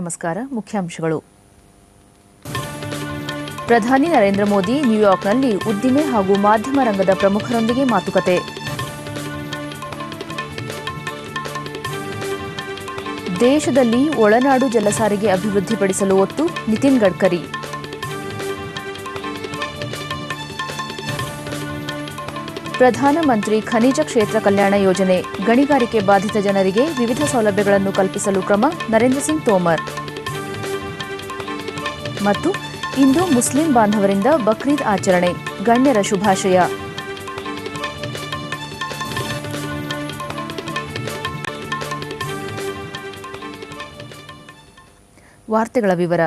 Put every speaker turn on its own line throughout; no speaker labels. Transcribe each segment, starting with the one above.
ನಮಸ್ಕಾರ. ಮುಖ್ಯಾಂಶಗಳು. ಪ್ರಧಾನಿ ನರೇಂದ್ರ ಮೋದಿ ನ್ಯೂಯಾರ್ಕ್ನಲ್ಲಿ ಉದ್ದಿಮೆ ಹಾಗೂ ಮಾಧ್ಯಮ ರಂಗದ ಪ್ರಮುಖರೊಂದಿಗೆ ಮಾತುಕತೆ. ದೇಶದಲ್ಲಿ ಒಳನಾಡು ಜಲಸಾರಿಗೆ ಅಭಿವೃದ್ಧಿಪಡಿಸಲು ಒತ್ತು, ನಿತಿನ್ ಗಡ್ಕರಿ. ಪ್ರಧಾನಮಂತ್ರಿ ಖನಿಜ ಕ್ಷೇತ್ರ ಕಲ್ಯಾಣ ಯೋಜನೆ, ಗಣಿಗಾರಿಕೆ ಬಾಧಿತ ಜನರಿಗೆ ವಿವಿಧ ಸೌಲಭ್ಯಗಳನ್ನು ಕಲ್ಪಿಸಲು ಕ್ರಮ, ನರೇಂದ್ರ ಸಿಂಗ್ ತೋಮರ್. ಮತ್ತು ಇಂದು ಮುಸ್ಲಿಂ ಬಾಂಧವರಿಂದ ಬಕ್ರೀದ್ ಆಚರಣೆ, ಗಣ್ಯರ ಶುಭಾಶಯ. ವಾರ್ತೆಗಳ ವಿವರ.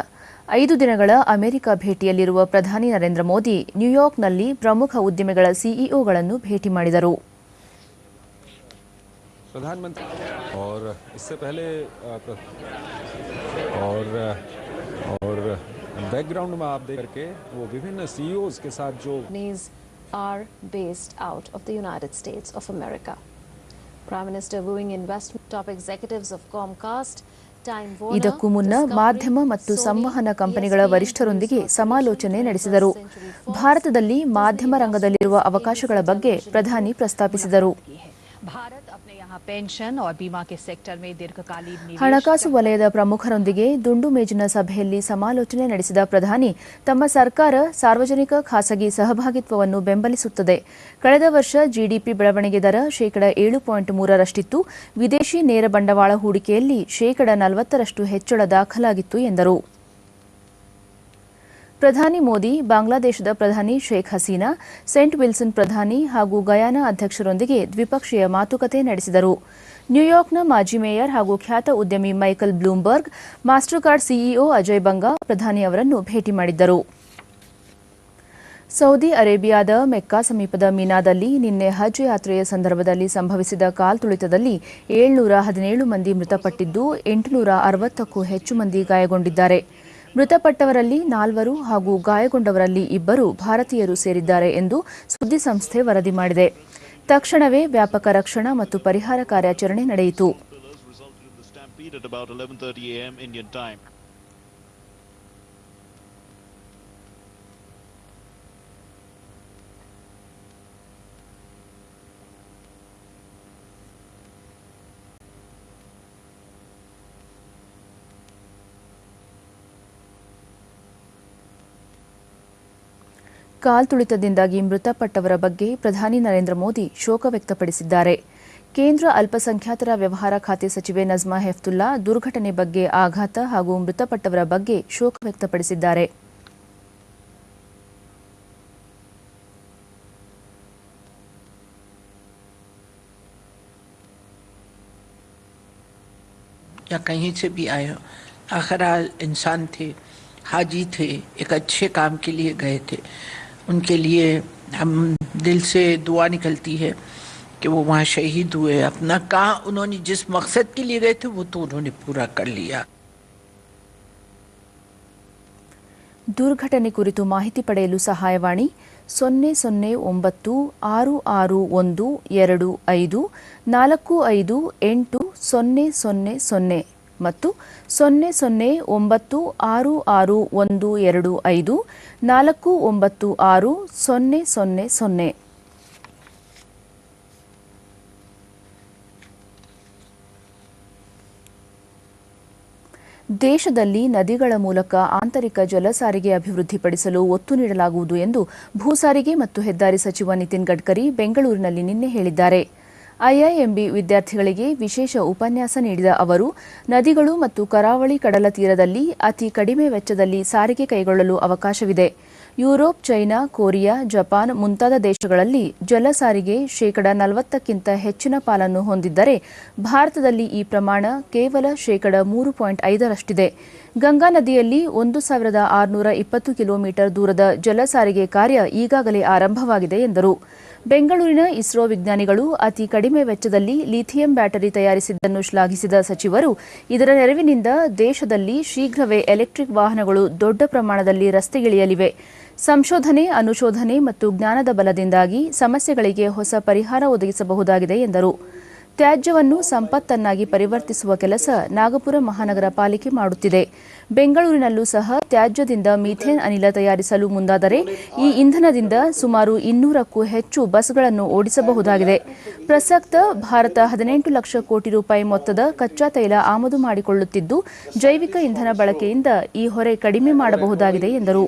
5 ದಿನಗಳ ಅಮೆರಿಕ ಭೇಟಿಯಲ್ಲಿರುವ ಪ್ರಧಾನಿ ನರೇಂದ್ರ ಮೋದಿ ನ್ಯೂಯಾರ್ಕ್ನಲ್ಲಿ ಪ್ರಮುಖ ಉದ್ಯಮಿಗಳ ಸಿಇಒಗಳನ್ನು ಭೇಟಿ ಮಾಡಿದರು.
प्रधानमंत्री और इससे पहले और बैकग्राउंड में आप देख करके वो विभिन्न सीईओज के साथ जो
are based out of the United States of America. Prime Minister wooing investment top executives of Comcast.
ಇದಕ್ಕೂ ಮುನ್ನ ಮಾಧ್ಯಮ ಮತ್ತು ಸಂವಹನ ಕಂಪನಿಗಳ ವರಿಷ್ಠರೊಂದಿಗೆ ಸಮಾಲೋಚನೆ ನಡೆಸಿದರು. ಭಾರತದಲ್ಲಿ ಮಾಧ್ಯಮ ರಂಗದಲ್ಲಿರುವ ಅವಕಾಶಗಳ ಬಗ್ಗೆ ಪ್ರಧಾನಿ ಪ್ರಸ್ತಾಪಿಸಿದರು. ಹಣಕಾಸು ವಲಯದ ಪ್ರಮುಖರೊಂದಿಗೆ ದುಂಡು ಮೇಜಿನ ಸಭೆಯಲ್ಲಿ ಸಮಾಲೋಚನೆ ನಡೆಸಿದ ಪ್ರಧಾನಿ ತಮ್ಮ ಸರ್ಕಾರ ಸಾರ್ವಜನಿಕ ಖಾಸಗಿ ಸಹಭಾಗಿತ್ವವನ್ನು ಬೆಂಬಲಿಸುತ್ತದೆ. ಕಳೆದ ವರ್ಷ ಜಿಡಿಪಿ ಬೆಳವಣಿಗೆ ದರ %7.3ರಷ್ಟಿತ್ತು. ವಿದೇಶಿ ನೇರ ಬಂಡವಾಳ ಹೂಡಿಕೆಯಲ್ಲಿ %40ರಷ್ಟು ಹೆಚ್ಚಳ ದಾಖಲಾಗಿತ್ತು ಎಂದರು. ಪ್ರಧಾನಿ ಮೋದಿ ಬಾಂಗ್ಲಾದೇಶದ ಪ್ರಧಾನಿ ಶೇಖ್ ಹಸೀನಾ, ಸೇಂಟ್ ವಿಲ್ಸನ್ ಪ್ರಧಾನಿ ಹಾಗೂ ಗಯಾನಾ ಅಧ್ಯಕ್ಷರೊಂದಿಗೆ ದ್ವಿಪಕ್ಷೀಯ ಮಾತುಕತೆ ನಡೆಸಿದರು. ನ್ಯೂಯಾರ್ಕ್ನ ಮಾಜಿ ಮೇಯರ್ ಹಾಗೂ ಖ್ಯಾತ ಉದ್ಯಮಿ Michael Bloomberg, master card CEO Ajay Banga ಪ್ರಧಾನಿ ಅವರನ್ನು ಭೇಟಿ ಮಾಡಿದ್ದರು. ಸೌದಿ ಅರೇಬಿಯಾದ ಮೆಕ್ಕಾ ಸಮೀಪದ ಮೀನಾದಲ್ಲಿ ನಿನ್ನೆ ಹಜ್ ಯಾತ್ರೆಯ ಸಂದರ್ಭದಲ್ಲಿ ಸಂಭವಿಸಿದ ಕಾಲ್ತುಳಿತದಲ್ಲಿ 717 ಮಂದಿ ಮೃತಪಟ್ಟಿದ್ದು 860ಕ್ಕೂ ಹೆಚ್ಚು ಮಂದಿ ಗಾಯಗೊಂಡಿದ್ದಾರೆ. ಮೃತಪಟ್ಟವರಲ್ಲಿ 4 ಹಾಗೂ ಗಾಯಗೊಂಡವರಲ್ಲಿ 2 ಭಾರತೀಯರು ಸೇರಿದ್ದಾರೆ ಎಂದು ಸುದ್ದಿಸಂಸ್ಥೆ ವರದಿ ಮಾಡಿದೆ. ತಕ್ಷಣವೇ ವ್ಯಾಪಕ ರಕ್ಷಣಾ ಮತ್ತು ಪರಿಹಾರ ಕಾರ್ಯಾಚರಣೆ ನಡೆಯಿತು. ಕಾಲ್ತುಳಿತದಿಂದಾಗಿ ಮೃತಪಟ್ಟವರ ಬಗ್ಗೆ ಪ್ರಧಾನಿ ನರೇಂದ್ರ ಮೋದಿ ಶೋಕ ವ್ಯಕ್ತಪಡಿಸಿದ್ದಾರೆ. ಕೇಂದ್ರ ಅಲ್ಪಸಂಖ್ಯಾತರ ವ್ಯವಹಾರ ಖಾತೆ ಸಚಿವೆ ನಜ್ಮಾ ಹೆಫ್ತುಲ್ಲಾ ದುರ್ಘಟನೆ ಬಗ್ಗೆ ಆಘಾತ ಹಾಗೂ ಮೃತಪಟ್ಟವರ ಬಗ್ಗೆ ಶೋಕ ವ್ಯಕ್ತಪಡಿಸಿದ್ದಾರೆ.
या कहीं से भी आए हो, आखिर इंसान थे, हाजी थे, एक अच्छे काम के लिए गए थे. उनके लिए हम दिल से दुआ निकलती है कि वो वहाँ शहीद हुए. अपना काम उन्होंने जिस मकसद के लिए गए थे वो तो उन्होंने पूरा कर लिया.
ದುರ್ಘಟನೆ ಕುರಿತು ಮಾಹಿತಿ ಪಡೆಯಲು ಸಹಾಯವಾಣಿ 009166125458000 ಮತ್ತು 009612545496000. ದೇಶದಲ್ಲಿ ನದಿಗಳ ಮೂಲಕ ಆಂತರಿಕ ಜಲಸಾರಿಗೆ ಅಭಿವೃದ್ಧಿಪಡಿಸಲು ಒತ್ತು ನೀಡಲಾಗುವುದು ಎಂದು ಭೂಸಾರಿಗೆ ಮತ್ತು ಹೆದ್ದಾರಿ ಸಚಿವ ನಿತಿನ್ ಗಡ್ಕರಿ ಬೆಂಗಳೂರಿನಲ್ಲಿ ನಿನ್ನೆ ಹೇಳಿದ್ದಾರೆ. ಐಐಎಂಬಿ ವಿದ್ಯಾರ್ಥಿಗಳಿಗೆ ವಿಶೇಷ ಉಪನ್ಯಾಸ ನೀಡಿದ ಅವರು ನದಿಗಳು ಮತ್ತು ಕರಾವಳಿ ಕಡಲ ತೀರದಲ್ಲಿ ಅತಿ ಕಡಿಮೆ ವೆಚ್ಚದಲ್ಲಿ ಸಾರಿಗೆ ಕೈಗೊಳ್ಳಲು ಅವಕಾಶವಿದೆ. ಯುರೋಪ್, ಚೈನಾ, ಕೊರಿಯಾ, ಜಪಾನ್ ಮುಂತಾದ ದೇಶಗಳಲ್ಲಿ ಜಲ ಸಾರಿಗೆ %40ಕ್ಕಿಂತ ಹೆಚ್ಚಿನ ಪಾಲನ್ನು ಹೊಂದಿದ್ದರೆ ಭಾರತದಲ್ಲಿ ಈ ಪ್ರಮಾಣ ಕೇವಲ %3.5ರಷ್ಟಿದೆ. ಗಂಗಾ ನದಿಯಲ್ಲಿ 1620 ಕಿಲೋಮೀಟರ್ ದೂರದ ಜಲ ಸಾರಿಗೆ ಕಾರ್ಯ ಈಗಾಗಲೇ ಆರಂಭವಾಗಿದೆ ಎಂದರು. ಬೆಂಗಳೂರಿನ ಇಸ್ರೋ ವಿಜ್ಞಾನಿಗಳು ಅತಿ ಕಡಿಮೆ ವೆಚ್ಚದಲ್ಲಿ ಲಿಥಿಯಂ ಬ್ಯಾಟರಿ ತಯಾರಿಸಿದ್ದನ್ನು ಶ್ಲಾಘಿಸಿದ ಸಚಿವರು ಇದರ ನೆರವಿನಿಂದ ದೇಶದಲ್ಲಿ ಶೀಘ್ರವೇ ಎಲೆಕ್ಟ್ರಿಕ್ ವಾಹನಗಳು ದೊಡ್ಡ ಪ್ರಮಾಣದಲ್ಲಿ ರಸ್ತೆಗಿಳಿಯಲಿವೆ. ಸಂಶೋಧನೆ, ಅನುಶೋಧನೆ ಮತ್ತು ಜ್ಞಾನದ ಬಲದಿಂದಾಗಿ ಸಮಸ್ಯೆಗಳಿಗೆ ಹೊಸ ಪರಿಹಾರ ಒದಗಿಸಬಹುದಾಗಿದೆ ಎಂದರು. ತ್ಯಾಜ್ಯವನ್ನು ಸಂಪತ್ತನ್ನಾಗಿ ಪರಿವರ್ತಿಸುವ ಕೆಲಸ ನಾಗಪುರ ಮಹಾನಗರ ಪಾಲಿಕೆ ಮಾಡುತ್ತಿದೆ. ಬೆಂಗಳೂರಿನಲ್ಲೂ ಸಹ ತ್ಯಾಜ್ಯದಿಂದ ಮೀಥೇನ್ ಅನಿಲ ತಯಾರಿಸಲು ಮುಂದಾದರೆ ಈ ಇಂಧನದಿಂದ ಸುಮಾರು 200ಕ್ಕೂ ಹೆಚ್ಚು ಬಸ್ಗಳನ್ನು ಓಡಿಸಬಹುದಾಗಿದೆ. ಪ್ರಸಕ್ತ ಭಾರತ 18 ಲಕ್ಷ ಕೋಟಿ ರೂಪಾಯಿ ಮೊತ್ತದ ಕಚ್ಚಾ ತೈಲ ಆಮದು ಮಾಡಿಕೊಳ್ಳುತ್ತಿದ್ದು, ಜೈವಿಕ ಇಂಧನ ಬಳಕೆಯಿಂದ ಈ ಹೊರೆ ಕಡಿಮೆ ಮಾಡಬಹುದಾಗಿದೆ ಎಂದರು.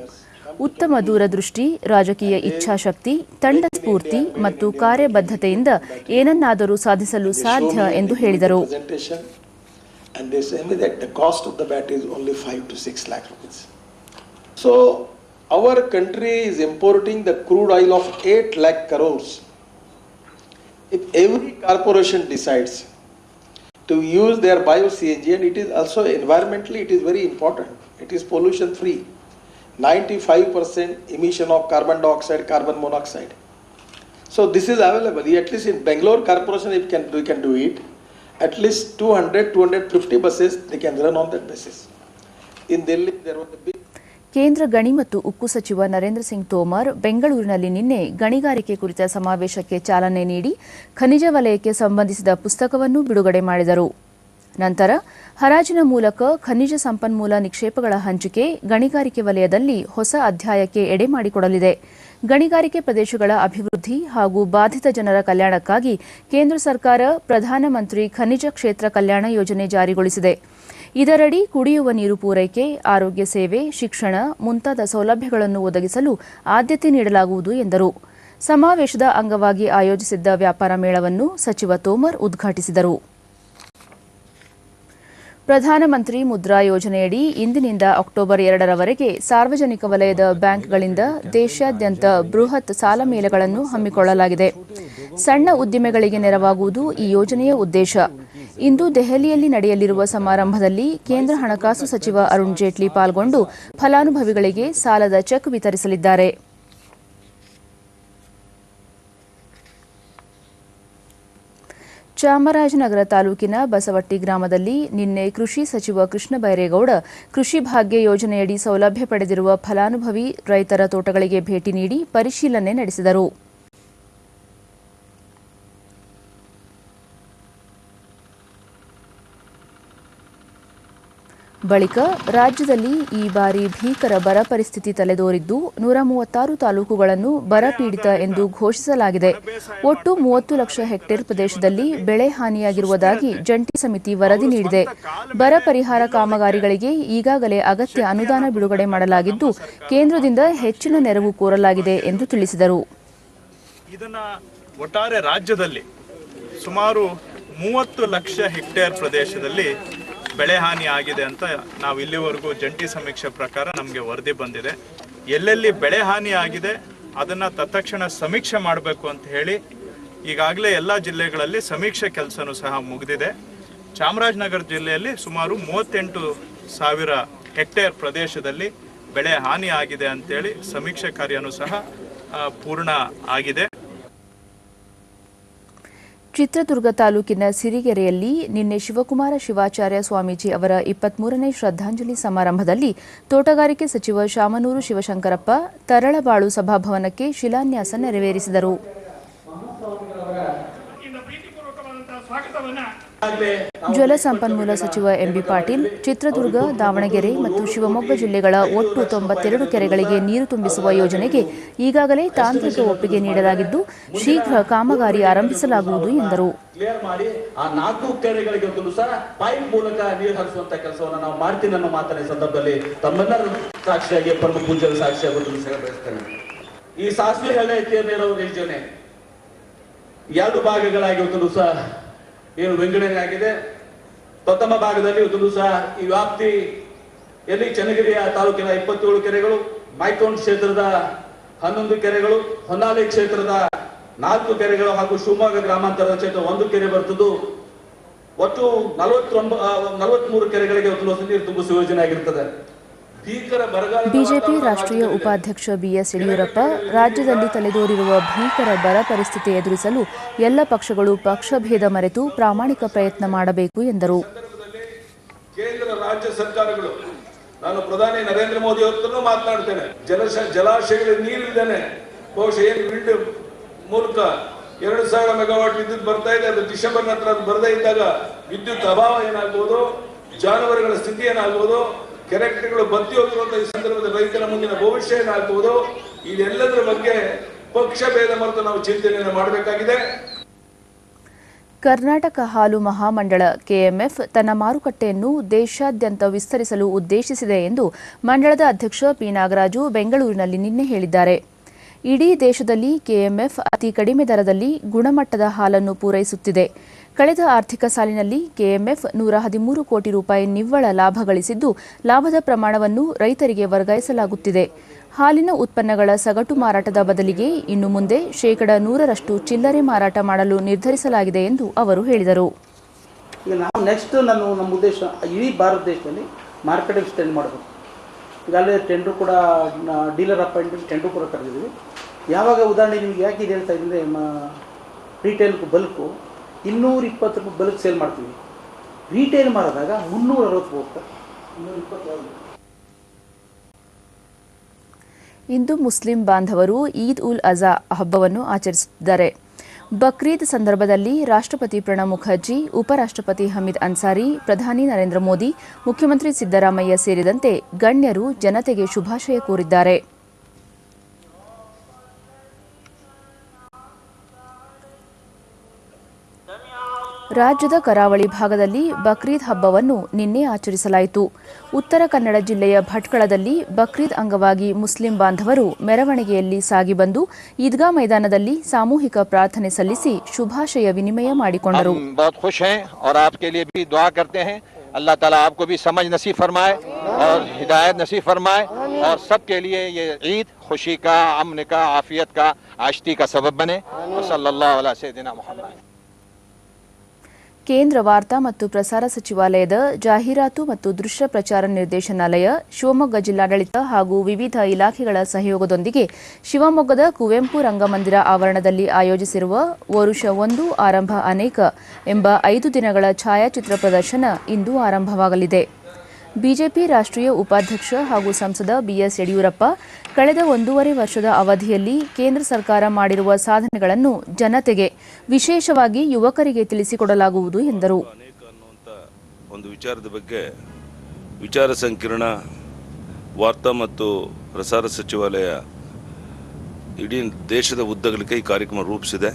ಉತ್ತಮ ದೂರದೃಷ್ಟಿ, ರಾಜಕೀಯ ಇಚ್ಛಾಶಕ್ತಿ, ತಂಡ ಸ್ಫೂರ್ತಿ ಮತ್ತು ಕಾರ್ಯಬದ್ಧತೆಯಿಂದ ಏನನ್ನಾದರೂ ಸಾಧಿಸಲು ಸಾಧ್ಯ ಎಂದು ಹೇಳಿದರು.
And they say me that the cost of the battery is only 5 to 6 lakh rupees. So our country is importing the crude oil of 8 lakh crores. If every corporation decides to use their bio-CNG, and it is also environmentally it is very important, it is pollution free, 95% emission of carbon dioxide, carbon monoxide. So this is available, at least in Bangalore corporation we can do it. At least 200-250 buses they can run on that basis. In Delhi there was a big
ಕೇಂದ್ರ ಗಣಿ ಮತ್ತು ಉಕ್ಕು ಸಚಿವ ನರೇಂದ್ರ ಸಿಂಗ್ ತೋಮರ್ ಬೆಂಗಳೂರಿನಲ್ಲಿ ನಿನ್ನೆ ಗಣಿಗಾರಿಕೆ ಕುರಿತ ಸಮಾವೇಶಕ್ಕೆ ಚಾಲನೆ ನೀಡಿ ಖನಿಜ ವಲಯಕ್ಕೆ ಸಂಬಂಧಿಸಿದ ಪುಸ್ತಕವನ್ನು ಬಿಡುಗಡೆ ಮಾಡಿದರು. ನಂತರ ಹರಾಜಿನ ಮೂಲಕ ಖನಿಜ ಸಂಪನ್ಮೂಲ ನಿಕ್ಷೇಪಗಳ ಹಂಚಿಕೆ ಗಣಿಗಾರಿಕೆ ವಲಯದಲ್ಲಿ ಹೊಸ ಅಧ್ಯಾಯಕ್ಕೆ ಎಡೆ ಮಾಡಿಕೊಡಲಿದೆ. ಗಣಿಗಾರಿಕೆ ಪ್ರದೇಶಗಳ ಅಭಿವೃದ್ಧಿ ಹಾಗೂ ಬಾಧಿತ ಜನರ ಕಲ್ಯಾಣಕ್ಕಾಗಿ ಕೇಂದ್ರ ಸರ್ಕಾರ ಪ್ರಧಾನಮಂತ್ರಿ ಖನಿಜ ಕ್ಷೇತ್ರ ಕಲ್ಯಾಣ ಯೋಜನೆ ಜಾರಿಗೊಳಿಸಿದೆ. ಇದರಡಿ ಕುಡಿಯುವ ನೀರು ಪೂರೈಕೆ, ಆರೋಗ್ಯ ಸೇವೆ, ಶಿಕ್ಷಣ ಮುಂತಾದ ಸೌಲಭ್ಯಗಳನ್ನು ಒದಗಿಸಲು ಆದ್ಯತೆ ನೀಡಲಾಗುವುದು ಎಂದರು. ಸಮಾವೇಶದ ಅಂಗವಾಗಿ ಆಯೋಜಿಸಿದ್ದ ವ್ಯಾಪಾರ ಮೇಳವನ್ನು ಸಚಿವ ತೋಮರ್ ಉದ್ಘಾಟಿಸಿದರು. ಪ್ರಧಾನಮಂತ್ರಿ ಮುದ್ರಾ ಯೋಜನೆಯಡಿ ಇಂದಿನಿಂದ ಅಕ್ಟೋಬರ್ 2ರವರೆಗೆ ಸಾರ್ವಜನಿಕ ವಲಯದ ಬ್ಯಾಂಕ್ಗಳಿಂದ ದೇಶಾದ್ಯಂತ ಬೃಹತ್ ಸಾಲ ಮೇಳಗಳನ್ನು ಹಮ್ಮಿಕೊಳ್ಳಲಾಗಿದೆ. ಸಣ್ಣ ಉದ್ದಿಮೆಗಳಿಗೆ ನೆರವಾಗುವುದು ಈ ಯೋಜನೆಯ ಉದ್ದೇಶ. ಇಂದು ದೆಹಲಿಯಲ್ಲಿ ನಡೆಯಲಿರುವ ಸಮಾರಂಭದಲ್ಲಿ ಕೇಂದ್ರ ಹಣಕಾಸು ಸಚಿವ ಅರುಣ್ ಜೇಟ್ಲಿ ಪಾಲ್ಗೊಂಡು ಫಲಾನುಭವಿಗಳಿಗೆ ಸಾಲದ ಚೆಕ್ ವಿತರಿಸಲಿದ್ದಾರೆ. ಚಾಮರಾಜನಗರ ತಾಲೂಕಿನ ಬಸವಟ್ಟಿ ಗ್ರಾಮದಲ್ಲಿ ನಿನ್ನೆ ಕೃಷಿ ಸಚಿವ ಕೃಷ್ಣ ಬೈರೇಗೌಡ ಕೃಷಿ ಭಾಗ್ಯ ಯೋಜನೆಯಡಿ ಸೌಲಭ್ಯ ಪಡೆದಿರುವ ಫಲಾನುಭವಿ ರೈತರ ತೋಟಗಳಿಗೆ ಭೇಟಿ ನೀಡಿ ಪರಿಶೀಲನೆ ನಡೆಸಿದರು. ಬಳಿಕ ರಾಜ್ಯದಲ್ಲಿ ಈ ಬಾರಿ ಭೀಕರ ಬರ ಪರಿಸ್ಥಿತಿ ತಲೆದೋರಿದ್ದು 136 ತಾಲೂಕುಗಳನ್ನು ಬರಪೀಡಿತ ಎಂದು ಘೋಷಿಸಲಾಗಿದೆ. ಒಟ್ಟು 30 ಲಕ್ಷ ಹೆಕ್ಟೇರ್ ಪ್ರದೇಶದಲ್ಲಿ ಬೆಳೆ ಹಾನಿಯಾಗಿರುವುದಾಗಿ ಜಂಟಿ ಸಮಿತಿ ವರದಿ ನೀಡಿದೆ. ಬರ ಪರಿಹಾರ ಕಾಮಗಾರಿಗಳಿಗೆ ಈಗಾಗಲೇ ಅಗತ್ಯ ಅನುದಾನ ಬಿಡುಗಡೆ ಮಾಡಲಾಗಿದ್ದು, ಕೇಂದ್ರದಿಂದ ಹೆಚ್ಚಿನ ನೆರವು ಕೋರಲಾಗಿದೆ ಎಂದು ತಿಳಿಸಿದರು.
ಇದನ್ನ ಒಟ್ಟಾರೆ ರಾಜ್ಯದಲ್ಲಿ ಸುಮಾರು 30 ಲಕ್ಷ ಹೆಕ್ಟೇರ್ ಪ್ರದೇಶದಲ್ಲಿ ಬೆಳೆ ಹಾನಿ ಆಗಿದೆ ಅಂತ ನಾವು ಇಲ್ಲಿವರೆಗೂ ಜಂಟಿ ಸಮೀಕ್ಷೆ ಪ್ರಕಾರ ನಮಗೆ ವರದಿ ಬಂದಿದೆ. ಎಲ್ಲೆಲ್ಲಿ ಬೆಳೆ ಹಾನಿ ಆಗಿದೆ ಅದನ್ನು ತತ್ಕ್ಷಣ ಸಮೀಕ್ಷೆ ಮಾಡಬೇಕು ಅಂತ ಹೇಳಿ ಈಗಾಗಲೇ ಎಲ್ಲ ಜಿಲ್ಲೆಗಳಲ್ಲಿ ಸಮೀಕ್ಷೆ ಕೆಲಸನೂ ಸಹ ಮುಗಿದಿದೆ. ಚಾಮರಾಜನಗರ ಜಿಲ್ಲೆಯಲ್ಲಿ ಸುಮಾರು 38,000 ಹೆಕ್ಟೇರ್ ಪ್ರದೇಶದಲ್ಲಿ ಬೆಳೆ ಹಾನಿ ಆಗಿದೆ ಅಂತೇಳಿ ಸಮೀಕ್ಷೆ ಕಾರ್ಯನೂ ಸಹ ಪೂರ್ಣ ಆಗಿದೆ.
ಚಿತ್ರದುರ್ಗ ತಾಲೂಕಿನ ಸಿರಿಗೆರೆಯಲ್ಲಿ ನಿನ್ನೆ ಶಿವಕುಮಾರ ಶಿವಾಚಾರ್ಯ ಸ್ವಾಮೀಜಿ ಅವರ 23ನೇ ಶ್ರದ್ಧಾಂಜಲಿ ಸಮಾರಂಭದಲ್ಲಿ ತೋಟಗಾರಿಕೆ ಸಚಿವ ಶಾಮನೂರು ಶಿವಶಂಕರಪ್ಪ ತರಳಬಾಳು ಸಭಾಭವನಕ್ಕೆ ಶಿಲಾನ್ಯಾಸ ನೆರವೇರಿಸಿದರು. ಜಲಸಂಪನ್ಮೂಲ ಸಚಿವ ಎಂಬಿ ಪಾಟೀಲ್ ಚಿತ್ರದುರ್ಗ, ದಾವಣಗೆರೆ ಮತ್ತು ಶಿವಮೊಗ್ಗ ಜಿಲ್ಲೆಗಳ ಒಟ್ಟು 92 ಕೆರೆಗಳಿಗೆ ನೀರು ತುಂಬಿಸುವ ಯೋಜನೆಗೆ ಈಗಾಗಲೇ ತಾಂತ್ರಿಕ ಒಪ್ಪಿಗೆ ನೀಡಲಾಗಿದ್ದು, ಶೀಘ್ರ ಕಾಮಗಾರಿ ಆರಂಭಿಸಲಾಗುವುದು ಎಂದರು.
ಕ್ಲಿಯರ್ ಮಾಡಿ ಆ 4 ಕೆರೆಗಳಿಗೆ ಸಹ ಪೈಪ್ ಮೂಲಕ ನೀರು ಹರಿಸುವಂತ ಕೆಲಸವನ್ನು ನಾವು ಮಾಡ್ತೀನಿ ಅನ್ನೋ ಮಾತನ್ನ ಸಂದರ್ಭದಲ್ಲಿ ತಮ್ಮೆಲ್ಲರ ಸಾಕ್ಷಿಯಾಗಿ ಪ್ರಮುಖ ಪೂಜಾರ ಸಾಕ್ಷಿಯಾಗಿ ಬಯಸ್ತೇನೆ. ಈ ಸಾಸಿವೆ ಹಳೆ ನೀರು ಯೋಜನೆ 2 ಭಾಗಗಳಾಗಿ ಒಂದು ಸಹ ಏನು ವಿಂಗಡಣೆ ಆಗಿದೆ. ಪ್ರಥಮ ಭಾಗದಲ್ಲಿ ಒಂದು ಸಹ ಈ ವ್ಯಾಪ್ತಿಯಲ್ಲಿ ಚನ್ನಗಿರಿಯ ತಾಲೂಕಿನ 27 ಕೆರೆಗಳು, ಮೈಕೋನ್ ಕ್ಷೇತ್ರದ 11 ಕೆರೆಗಳು, ಹೊನ್ನಾಳಿ ಕ್ಷೇತ್ರದ 4 ಕೆರೆಗಳು ಹಾಗೂ ಶಿವಮೊಗ್ಗ ಗ್ರಾಮಾಂತರದ ಕ್ಷೇತ್ರ 1 ಕೆರೆ ಬರ್ತದ್ದು. ಒಟ್ಟು 43 ಕೆರೆಗಳಿಗೆ ನೀರು ತುಂಬಿಸುವ ಯೋಜನೆ ಆಗಿರುತ್ತದೆ.
ಬಿಜೆಪಿ ರಾಷ್ಟ್ರೀಯ ಉಪಾಧ್ಯಕ್ಷ ಬಿಎಸ್ ಯಡಿಯೂರಪ್ಪ ರಾಜ್ಯದಲ್ಲಿ ತಲೆದೋರಿರುವ ಭೀಕರ ಬರ ಪರಿಸ್ಥಿತಿ ಎದುರಿಸಲು ಎಲ್ಲ ಪಕ್ಷಗಳು ಪಕ್ಷಭೇದ ಮರೆತು ಪ್ರಾಮಾಣಿಕ ಪ್ರಯತ್ನ ಮಾಡಬೇಕು ಎಂದರು.
ಕೇಂದ್ರ ರಾಜ್ಯ ಸರ್ಕಾರಗಳು, ನಾನು ಪ್ರಧಾನಿ ನರೇಂದ್ರ ಮೋದಿ ಅವರನ್ನು ಮಾತನಾಡ್ತೇನೆ, ಜಲಾಶಯಗಳಿಗೆ ನೀರಿಲ್ಲದೇನೆ ಬಹುಶಃ ಏನು ವಿಂಡ್ ಮೂಲಕ 2,000 ಮೆಗಾವಾಟ್ ವಿದ್ಯುತ್ ಬರ್ತಾ ಇದೆ. ಅದು ಡಿಸೆಂಬರ್ ನಂತರ ಅದು ಬರದೇ ಇದ್ದಾಗ ವಿದ್ಯುತ್ ಅಭಾವ ಏನಾಗ್ಬೋದು, ಜಾನುವಾರುಗಳ ಸ್ಥಿತಿ ಏನಾಗ್ಬೋದು, ಕೆರೆಕಟ್ಟೆಗಳು ಬತ್ತಿ ಹೋಗಿರುವಂತಹ ಈ ಸಂದರ್ಭದಲ್ಲಿ ರೈತರ ಮುಂದಿನ ಭವಿಷ್ಯ ಏನಾಗ್ಬೋದು, ಇದೆಲ್ಲದರ ಬಗ್ಗೆ ಪಕ್ಷ ಭೇದ ಮರೆತು ನಾವು ಚಿಂತನೆಯನ್ನು ಮಾಡಬೇಕಾಗಿದೆ.
ಕರ್ನಾಟಕ ಹಾಲು ಮಹಾಮಂಡಳ ಕೆಎಂಎಫ್ ತನ್ನ ಮಾರುಕಟ್ಟೆಯನ್ನು ದೇಶಾದ್ಯಂತ ವಿಸ್ತರಿಸಲು ಉದ್ದೇಶಿಸಿದೆ ಎಂದು ಮಂಡಳದ ಅಧ್ಯಕ್ಷ ಪಿ ನಾಗರಾಜು ಬೆಂಗಳೂರಿನಲ್ಲಿ ನಿನ್ನೆ ಹೇಳಿದ್ದಾರೆ. ಇಡೀ ದೇಶದಲ್ಲಿ ಕೆಎಂಎಫ್ ಅತಿ ಕಡಿಮೆ ದರದಲ್ಲಿ ಗುಣಮಟ್ಟದ ಹಾಲನ್ನು ಪೂರೈಸುತ್ತಿದೆ. ಕಳೆದ ಆರ್ಥಿಕ ಸಾಲಿನಲ್ಲಿ ಕೆಎಂಎಫ್ 113 ಕೋಟಿ ರೂಪಾಯಿ ನಿವ್ವಳ ಲಾಭ ಗಳಿಸಿದ್ದು, ಲಾಭದ ಪ್ರಮಾಣವನ್ನು ರೈತರಿಗೆ ವರ್ಗಾಯಿಸಲಾಗುತ್ತಿದೆ. ಹಾಲಿನ ಉತ್ಪನ್ನಗಳ ಸಗಟು ಮಾರಾಟದ ಬದಲಿಗೆ ಇನ್ನು ಮುಂದೆ 100% ಚಿಲ್ಲರೆ ಮಾರಾಟ ಮಾಡಲು ನಿರ್ಧರಿಸಲಾಗಿದೆ ಎಂದು ಅವರು ಹೇಳಿದರು.
ಈಗ ನಾವು ನೆಕ್ಸ್ಟ್ ನಮ್ಮ ಉದ್ದೇಶ ಇಡೀ ಭಾರತ ದೇಶದಲ್ಲಿ ಮಾರ್ಕೆಟ್ ಎಕ್ಸ್ಟೆಂಡ್ ಮಾಡಬೇಕು. ಈಗಾಗಲೇ ಟೆಂಡ್ರು ಕೂಡ ಡೀಲರ್ ಅಪಾಯಿಂಟ್ಮೆಂಟ್ ಟೆಂಡ್ರು ಕೂಡ ಕರೆದಿದ್ದೀವಿ. ಯಾವಾಗ ಉದಾಹರಣೆ ನಿಮಗೆ ಯಾಕೆ ಇದು ಹೇಳ್ತಾ ಇದ್ದರೆ, ರೀಟೇಲ್ಗೂ ಬಲ್ಕು 220 ರೂಪಾಯಿ ಬಲ್ಕ್ ಸೇಲ್ ಮಾಡ್ತೀವಿ. ರೀಟೇಲ್ ಮಾಡಿದಾಗ 360 ಹೋಗ್ತಾರೆ. 220.
ಇಂದು ಮುಸ್ಲಿಂ ಬಾಂಧವರು ಈದ್ ಉಲ್ ಅಜಾ ಹಬ್ಬವನ್ನು ಆಚರಿಸುತ್ತಿದ್ದಾರೆ. ಬಕ್ರೀದ್ ಸಂದರ್ಭದಲ್ಲಿ ರಾಷ್ಟ್ರಪತಿ ಪ್ರಣಬ್ ಮುಖರ್ಜಿ, ಉಪರಾಷ್ಟ್ರಪತಿ ಹಮೀದ್ ಅನ್ಸಾರಿ, ಪ್ರಧಾನಿ ನರೇಂದ್ರ ಮೋದಿ, ಮುಖ್ಯಮಂತ್ರಿ ಸಿದ್ದರಾಮಯ್ಯ ಸೇರಿದಂತೆ ಗಣ್ಯರು ಜನತೆಗೆ ಶುಭಾಶಯ ಕೋರಿದ್ದಾರೆ. ರಾಜ್ಯದ ಕರಾವಳಿ ಭಾಗದಲ್ಲಿ ಬಕ್ರೀದ್ ಹಬ್ಬವನ್ನು ನಿನ್ನೆ ಆಚರಿಸಲಾಯಿತು. ಉತ್ತರ ಕನ್ನಡ ಜಿಲ್ಲೆಯ ಭಟ್ಕಳದಲ್ಲಿ ಬಕ್ರೀದ್ ಅಂಗವಾಗಿ ಮುಸ್ಲಿಂ ಬಾಂಧವರು ಮೆರವಣಿಗೆಯಲ್ಲಿ ಸಾಗಿ ಬಂದು ಈದ್ಗಾ ಮೈದಾನದಲ್ಲಿ ಸಾಮೂಹಿಕ ಪ್ರಾರ್ಥನೆ ಸಲ್ಲಿಸಿ ಶುಭಾಶಯ ವಿನಿಮಯ ಮಾಡಿಕೊಂಡರು.
अल्लाह ताला आपको भी समझ नसीब फरमाए और हिदायत नसीब फरमाए और सबके लिए ये ईद खुशी का, अमन का, आफियत का, आश्ती का सबब बने. सल्लल्लाहु अलैहि सय्यदिना मुहम्मद.
ಕೇಂದ್ರ ವಾರ್ತಾ ಮತ್ತು ಪ್ರಸಾರ ಸಚಿವಾಲಯದ ಜಾಹೀರಾತು ಮತ್ತು ದೃಶ್ಯ ಪ್ರಚಾರ ನಿರ್ದೇಶನಾಲಯ, ಶಿವಮೊಗ್ಗ ಜಿಲ್ಲಾಡಳಿತ ಹಾಗೂ ವಿವಿಧ ಇಲಾಖೆಗಳ ಸಹಯೋಗದೊಂದಿಗೆ ಶಿವಮೊಗ್ಗದ ಕುವೆಂಪು ರಂಗಮಂದಿರ ಆವರಣದಲ್ಲಿ ಆಯೋಜಿಸಿರುವ ವರುಷ 1 ಆರಂಭ ಅನೇಕ ಎಂಬ 5 ದಿನಗಳ ಛಾಯಾಚಿತ್ರ ಪ್ರದರ್ಶನ ಇಂದು ಆರಂಭವಾಗಲಿದೆ. ಬಿಜೆಪಿ ರಾಷ್ಟ್ರೀಯ ಉಪಾಧ್ಯಕ್ಷ ಹಾಗೂ ಸಂಸದ ಬಿಎಸ್ ಯಡಿಯೂರಪ್ಪ ಕಳೆದ 1.5 ವರ್ಷದ ಅವಧಿಯಲ್ಲಿ ಕೇಂದ್ರ ಸರ್ಕಾರ ಮಾಡಿರುವ ಸಾಧನೆಗಳನ್ನು ಜನತೆಗೆ, ವಿಶೇಷವಾಗಿ ಯುವಕರಿಗೆ ತಿಳಿಸಿಕೊಡಲಾಗುವುದು ಎಂದರು.
ಒಂದು ವಿಚಾರದ ಬಗ್ಗೆ ವಿಚಾರ ಸಂಕಿರಣ ವಾರ್ತಾ ಮತ್ತು ಪ್ರಸಾರ ಸಚಿವಾಲಯ ಇಡೀ ದೇಶದ ಉದ್ದಗಲಿಕ್ಕೆ ಈ ಕಾರ್ಯಕ್ರಮ ರೂಪಿಸಿದೆ.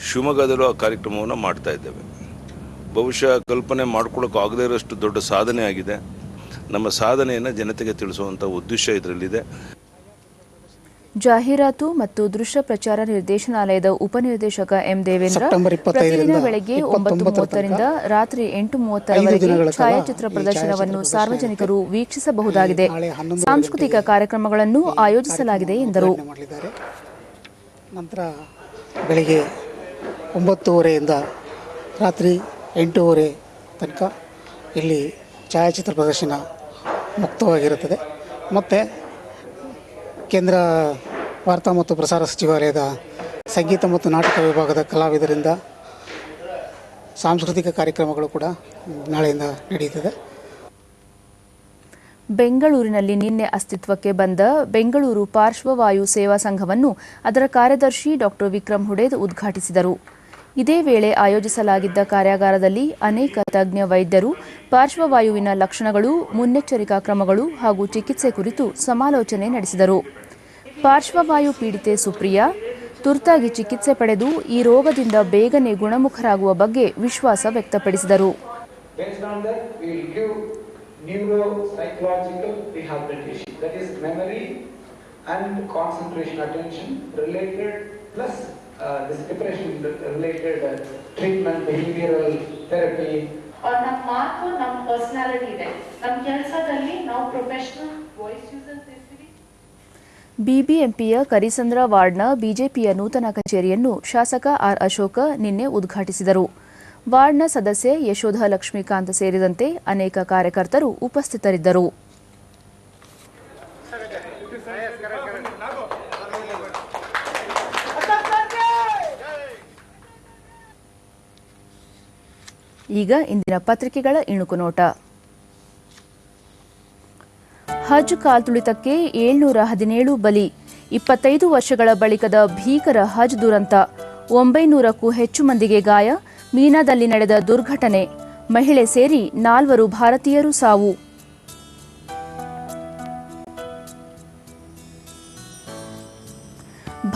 ಶಿವಮೊಗ್ಗದಲ್ಲೂ ಆ ಕಾರ್ಯಕ್ರಮವನ್ನು ಮಾಡ್ತಾ ಇದ್ದೇವೆ. ಬಹುಶಃ ಕಲ್ಪನೆ ಮಾಡ್ಕೊಳ್ಳೋಕೆ ಆಗದೇ ಇರೋಷ್ಟು ದೊಡ್ಡ ಸಾಧನೆ ಆಗಿದೆ. ನಮ್ಮ ಸಾಧನೆಯನ್ನು ಜನತೆಗೆ ತಿಳಿಸುವಂಥ ಉದ್ದೇಶ ಇದರಲ್ಲಿದೆ.
ಜಾಹೀರಾತು ಮತ್ತು ದೃಶ್ಯ ಪ್ರಚಾರ ನಿರ್ದೇಶನಾಲಯದ ಉಪನಿರ್ದೇಶಕ ಎಂ ದೇವೇಂದ್ರ ಪ್ರತಿದಿನ ಬೆಳಗ್ಗೆ 9:30ರಿಂದ ರಾತ್ರಿ 8:30ರವರೆಗೆ ಛಾಯಾಚಿತ್ರ ಪ್ರದರ್ಶನವನ್ನು ಸಾರ್ವಜನಿಕರು ವೀಕ್ಷಿಸಬಹುದಾಗಿದೆ. ಸಾಂಸ್ಕೃತಿಕ ಕಾರ್ಯಕ್ರಮಗಳನ್ನು ಆಯೋಜಿಸಲಾಗಿದೆ ಎಂದರು.
ನಂತರ ಬೆಳಗ್ಗೆ 9:30ರಿಂದ ರಾತ್ರಿ 8:30 ತನಕ ಇಲ್ಲಿ ಛಾಯಾಚಿತ್ರ ಪ್ರದರ್ಶನ ಮುಕ್ತವಾಗಿರುತ್ತದೆ. ಮತ್ತು ಕೇಂದ್ರ ವಾರ್ತಾ ಮತ್ತು ಪ್ರಸಾರ ಸಚಿವಾಲಯದ ಸಂಗೀತ ಮತ್ತು ನಾಟಕ ವಿಭಾಗದ ಕಲಾವಿದರಿಂದ ಸಾಂಸ್ಕೃತಿಕ ಕಾರ್ಯಕ್ರಮಗಳು ಕೂಡ ನಾಳೆಯಿಂದ ನಡೆಯುತ್ತದೆ.
ಬೆಂಗಳೂರಿನಲ್ಲಿ ನಿನ್ನೆ ಅಸ್ತಿತ್ವಕ್ಕೆ ಬಂದ ಬೆಂಗಳೂರು ಪಾರ್ಶ್ವವಾಯು ಸೇವಾ ಸಂಘವನ್ನು ಅದರ ಕಾರ್ಯದರ್ಶಿ ಡಾ ವಿಕ್ರಮ್ ಹುಡೇದ್ ಉದ್ಘಾಟಿಸಿದರು. ಇದೇ ವೇಳೆ ಆಯೋಜಿಸಲಾಗಿದ್ದ ಕಾರ್ಯಾಗಾರದಲ್ಲಿ ಅನೇಕ ತಜ್ಞ ವೈದ್ಯರು ಪಾರ್ಶ್ವವಾಯುವಿನ ಲಕ್ಷಣಗಳು, ಮುನ್ನೆಚ್ಚರಿಕಾ ಕ್ರಮಗಳು ಹಾಗೂ ಚಿಕಿತ್ಸೆ ಕುರಿತು ಸಮಾಲೋಚನೆ ನಡೆಸಿದರು. ಪಾರ್ಶ್ವವಾಯು ಪೀಡಿತೆ ಸುಪ್ರಿಯಾ ತುರ್ತಾಗಿ ಚಿಕಿತ್ಸೆ ಪಡೆದು ಈ ರೋಗದಿಂದ ಬೇಗನೆ ಗುಣಮುಖರಾಗುವ ಬಗ್ಗೆ ವಿಶ್ವಾಸ ವ್ಯಕ್ತಪಡಿಸಿದರು.
this depression related treatment, behavioral therapy. और ನಮ್ಮ ಮಾತು ನಮ್ಮ ಪರ್ಸನಾಲಿಟಿ ಇದೆ. ನಮ್ಮ ಕೆಲಸದಲ್ಲಿ ನಾವು ಪ್ರೊಫೆಷನಲ್ ವಾಯ್ಸ್ ಯೂಸರ್ಸ್ ಇರ್ತೀವಿ.
ಬಿಬಿಎಂಪಿಯ ಕರಿಸಂದ್ರ ವಾರ್ಡ್ನ ಬಿಜೆಪಿಯ ನೂತನ ಕಚೇರಿಯನ್ನು ಶಾಸಕ ಆರ್ ಅಶೋಕ ನಿನ್ನೆ ಉದ್ಘಾಟಿಸಿದರು. ವಾರ್ಡ್ನ ಸದಸ್ಯೆ ಯಶೋಧ ಲಕ್ಷ್ಮೀಕಾಂತ್ ಸೇರಿದಂತೆ ಅನೇಕ ಕಾರ್ಯಕರ್ತರು ಉಪಸ್ಥಿತರಿದ್ದರು. ಈಗ ಇಂದಿನ ಪತ್ರಿಕೆಗಳ ಇಣುಕು ನೋಟ. ಹಜ್ ಕಾಲ್ತುಳಿತಕ್ಕೆ 717 ಬಲಿ, 25 ವರ್ಷಗಳ ಬಳಿಕದ ಭೀಕರ ಹಜ್ ದುರಂತ, 900ಕ್ಕೂ ಹೆಚ್ಚು ಮಂದಿಗೆ ಗಾಯ. ಮೀನಾದಲ್ಲಿ ನಡೆದ ದುರ್ಘಟನೆ, ಮಹಿಳೆ ಸೇರಿ 4 ಭಾರತೀಯರು ಸಾವು.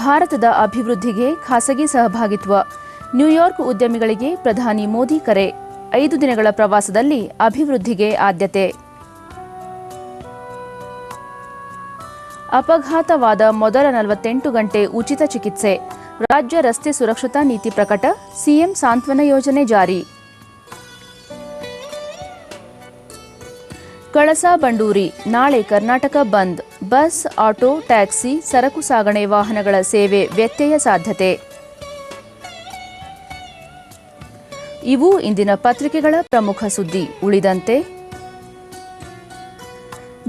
ಭಾರತದ ಅಭಿವೃದ್ಧಿಗೆ ಖಾಸಗಿ ಸಹಭಾಗಿತ್ವ. ನ್ಯೂಯಾರ್ಕ್ ಉದ್ಯಮಿಗಳಿಗೆ ಪ್ರಧಾನಿ ಮೋದಿ ಕರೆ. 5 ದಿನಗಳ ಪ್ರವಾಸದಲ್ಲಿ ಅಭಿವೃದ್ಧಿಗೆ ಆದ್ಯತೆ. ಅಪಘಾತವಾದ ಮೊದಲ 48 ಗಂಟೆ ಉಚಿತ ಚಿಕಿತ್ಸೆ. ರಾಜ್ಯ ರಸ್ತೆ ಸುರಕ್ಷತಾ ನೀತಿ ಪ್ರಕಟ. ಸಿಎಂ ಸಾಂತ್ವನ ಯೋಜನೆ ಜಾರಿ. ಕಳಸಾ ಬಂಡೂರಿ, ನಾಳೆ Karnataka bandh. Bus, auto, taxi, ಸರಕು ಸಾಗಣೆ ವಾಹನಗಳ ಸೇವೆ ವ್ಯತ್ಯಯ ಸಾಧ್ಯತೆ. ಇವು ಇಂದಿನ ಪತ್ರಿಕೆಗಳ ಪ್ರಮುಖ ಸುದ್ದಿ. ಉಳಿದಂತೆ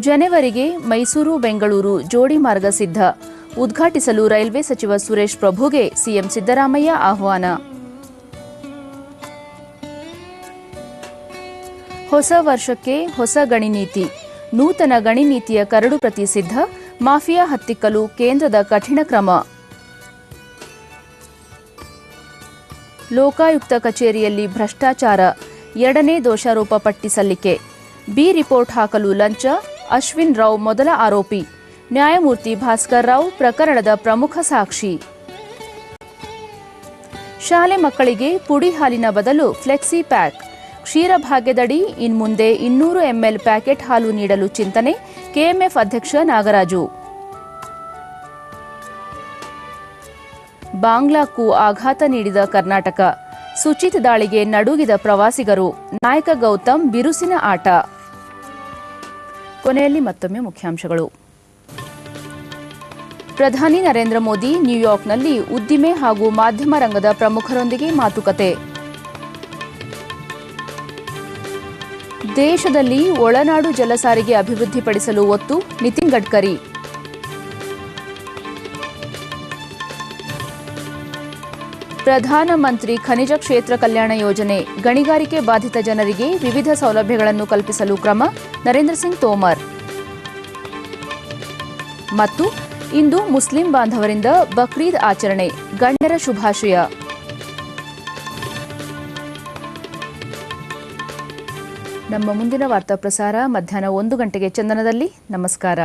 ಜನವರಿಗೆ ಮೈಸೂರು ಬೆಂಗಳೂರು ಜೋಡಿ ಮಾರ್ಗ ಸಿದ್ಧ. ಉದ್ಘಾಟಿಸಲು ರೈಲ್ವೆ ಸಚಿವ ಸುರೇಶ್ ಪ್ರಭುಗೆ ಸಿಎಂ ಸಿದ್ದರಾಮಯ್ಯ ಆಹ್ವಾನ. ಹೊಸ ವರ್ಷಕ್ಕೆ ಹೊಸ ಗಣಿ ನೀತಿ. ನೂತನ ಗಣಿ ನೀತಿಯ ಕರಡು ಪ್ರತಿ ಸಿದ್ಧ. ಮಾಫಿಯಾ ಹತ್ತಿಕ್ಕಲು ಕೇಂದ್ರದ ಕಠಿಣ ಕ್ರಮ. ಲೋಕಾಯುಕ್ತ ಕಚೇರಿಯಲ್ಲಿ ಭ್ರಷ್ಟಾಚಾರ. 2ನೇ ದೋಷಾರೋಪ ಪಟ್ಟಿ ಸಲ್ಲಿಕೆ. ಬಿ ರಿಪೋರ್ಟ್ ಹಾಕಲು ಲಂಚ. ಅಶ್ವಿನ್ ರಾವ್ ಮೊದಲ ಆರೋಪಿ. ನ್ಯಾಯಮೂರ್ತಿ ಭಾಸ್ಕರ್ ರಾವ್ ಪ್ರಕರಣದ ಪ್ರಮುಖ ಸಾಕ್ಷಿ. ಶಾಲೆ ಮಕ್ಕಳಿಗೆ ಪುಡಿ ಹಾಲಿನ ಬದಲು ಫ್ಲೆಕ್ಸಿ ಪ್ಯಾಕ್. ಕ್ಷೀರಭಾಗ್ಯದಡಿ ಇನ್ಮುಂದೆ 200 ml ಪ್ಯಾಕೆಟ್ ಹಾಲು ನೀಡಲು ಚಿಂತನೆ. ಕೆಎಂಎಫ್ ಅಧ್ಯಕ್ಷ ನಾಗರಾಜು. ಬಾಂಗ್ಲಾಕ್ಕೂ ಆಘಾತ ನೀಡಿದ ಕರ್ನಾಟಕ. ಸುಚಿತ್ ದಾಳಿಗೆ ನಡುಗಿದ ಪ್ರವಾಸಿಗರು. ನಾಯಕ ಗೌತಮ್ ಬಿರುಸಿನ ಆಟ. ಕೊನೆಯಲ್ಲಿ ಮತ್ತೊಮ್ಮೆ ಮುಖ್ಯಾಂಶಗಳು. ಪ್ರಧಾನಿ ನರೇಂದ್ರ ಮೋದಿ ನ್ಯೂಯಾರ್ಕ್ನಲ್ಲಿ ಉದ್ದಿಮೆ ಹಾಗೂ ಮಾಧ್ಯಮ ರಂಗದ ಪ್ರಮುಖರೊಂದಿಗೆ ಮಾತುಕತೆ. ದೇಶದಲ್ಲಿ ಒಳನಾಡು ಜಲಸಾರಿಗೆ ಅಭಿವೃದ್ಧಿಪಡಿಸಲು ಒತ್ತು. ನಿತಿನ್ ಗಡ್ಕರಿ. ಪ್ರಧಾನಮಂತ್ರಿ ಖನಿಜ ಕ್ಷೇತ್ರ ಕಲ್ಯಾಣ ಯೋಜನೆ. ಗಣಿಗಾರಿಕೆ ಬಾಧಿತ ಜನರಿಗೆ ವಿವಿಧ ಸೌಲಭ್ಯಗಳನ್ನು ಕಲ್ಪಿಸಲು ಕ್ರಮ. ನರೇಂದ್ರ ಸಿಂಗ್ ತೋಮರ್. ಮತ್ತು ಇಂದು ಮುಸ್ಲಿಂ ಬಾಂಧವರಿಂದ ಬಕ್ರೀದ್ ಆಚರಣೆ. ಗಣ್ಯರ ಶುಭಾಶಯ. ನಮ್ಮ ಮುಂದಿನ ವಾರ್ತಾ ಪ್ರಸಾರ ಮಧ್ಯಾಹ್ನ 1 ಗಂಟೆಗೆ ಚಂದನದಲ್ಲಿ. ನಮಸ್ಕಾರ.